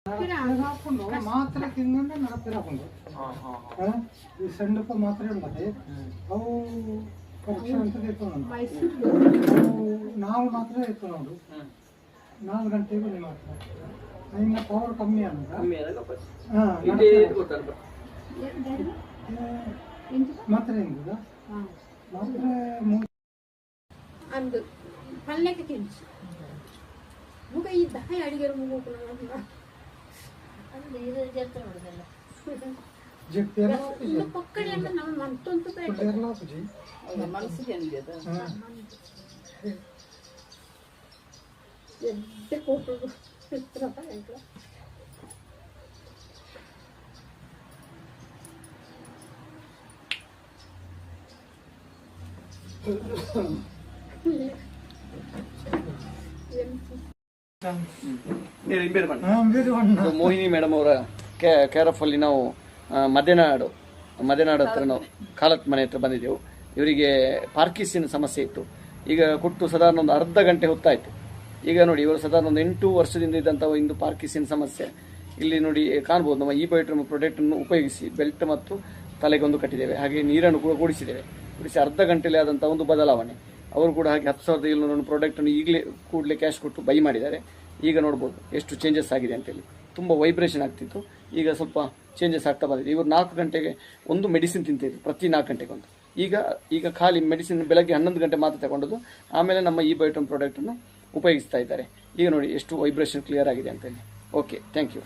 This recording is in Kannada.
ಹಾಕೊಂಡು ಮಾತ್ರ ತಿಂದ್ರೆ ನಡಪಿರ ಹಾಕೊಂಡು ಈ ಸಣ್ಣ ಮಾತ್ರೆ ಉಂಟದೆ ಅವು ಪರೀಕ್ಷೆ ಅಂತ ಅವು ನಾವು ಮಾತ್ರ ಇತ್ತು ನೋಡು 4 ಗಂಟೆಗೆ ಬನ್ನಿ ಮಾತ್ರ ಇನ್ನು ಪವರ್ ಕಮ್ಮಿ ಮಾತ್ರೆ ಎಂಬುದಾ ಮಾತ್ರೆ ಅಂದು ಪಲ್ಯಕ್ಕೆ ತಿನ್ಸು ಮುಗ ಇದ್ದ ಅಡಿಗೆ ಪಕ್ಕಡಿ ಅಂದ್ರೆ ನಮ್ಮ ಮಂತಂತೂ ಮನಸ್ಸಿಗೆ ಎದ್ದೆ ಕೊಟ್ಟರು ಮೋಹಿನಿ ಮೇಡಮ್ ಅವರ ಕೇರ್ ಆಫ್ ಅಲ್ಲಿ ನಾವು ಮದೆನಾಡು ಹತ್ರ ನಾವು ಕಾಲತ್ ಮನೆ ಹತ್ರ ಬಂದಿದ್ದೆವು. ಇವರಿಗೆ ಪಾರ್ಕಿನ್ಸನ್ ಸಮಸ್ಯೆ ಇತ್ತು. ಈಗ ಕೊಟ್ಟು ಸಾಧಾರಣ ಒಂದು ಅರ್ಧ ಗಂಟೆ ಹೊತ್ತಾಯಿತು. ಈಗ ನೋಡಿ ಇವರು ಸಾಧಾರಣ ಒಂದು 8 ವರ್ಷದಿಂದ ಇದ್ದಂಥ ಒಂದು ಪಾರ್ಕಿನ್ಸನ್ ಸಮಸ್ಯೆ ಇಲ್ಲಿ ನೋಡಿ ಕಾಣ್ಬೋದು. ನಮ್ಮ ಈ ಬಯೋಟ್ರಮ್ ಪ್ರಾಡಕ್ಟನ್ನು ಉಪಯೋಗಿಸಿ ಬೆಲ್ಟ್ ಮತ್ತು ತಲೆಗೊಂದು ಕಟ್ಟಿದ್ದೇವೆ, ಹಾಗೆ ನೀರನ್ನು ಕೂಡ ಕೂಡಿಸಿ ಅರ್ಧ ಗಂಟೆಯಲ್ಲಿ ಆದಂಥ ಒಂದು ಬದಲಾವಣೆ. ಅವರು ಕೂಡ ಹಾಗೆ 10,700 ಪ್ರಾಡಕ್ಟನ್ನು ಈಗಲೇ ಕೂಡಲೇ ಕ್ಯಾಶ್ ಕೊಟ್ಟು ಬೈ ಮಾಡಿದ್ದಾರೆ. ಈಗ ನೋಡ್ಬೋದು ಎಷ್ಟು ಚೇಂಜಸ್ ಆಗಿದೆ ಅಂತೇಳಿ. ತುಂಬ ವೈಬ್ರೇಷನ್ ಆಗ್ತಿತ್ತು, ಈಗ ಸ್ವಲ್ಪ ಚೇಂಜಸ್ ಆಗ್ತಾ ಬಂದಿದೆ. ಇವರು 4 ಗಂಟೆಗೆ ಒಂದು ಮೆಡಿಸಿನ್ ತಿಂತಿದ್ರು, ಪ್ರತಿ 4 ಗಂಟೆಗೆ ಒಂದು. ಈಗ ಖಾಲಿ ಮೆಡಿಸಿನ್ ಬೆಳಗ್ಗೆ 11 ಗಂಟೆ ಮಾತ್ರ ತಗೊಂಡದ್ದು, ಆಮೇಲೆ ನಮ್ಮ ಈ ಬಯೋಟಮ್ ಪ್ರಾಡಕ್ಟನ್ನು ಉಪಯೋಗಿಸ್ತಾ ಇದ್ದಾರೆ. ಈಗ ನೋಡಿ ಎಷ್ಟು ವೈಬ್ರೇಷನ್ ಕ್ಲಿಯರ್ ಆಗಿದೆ ಅಂತೇಳಿ. Okay, thank you.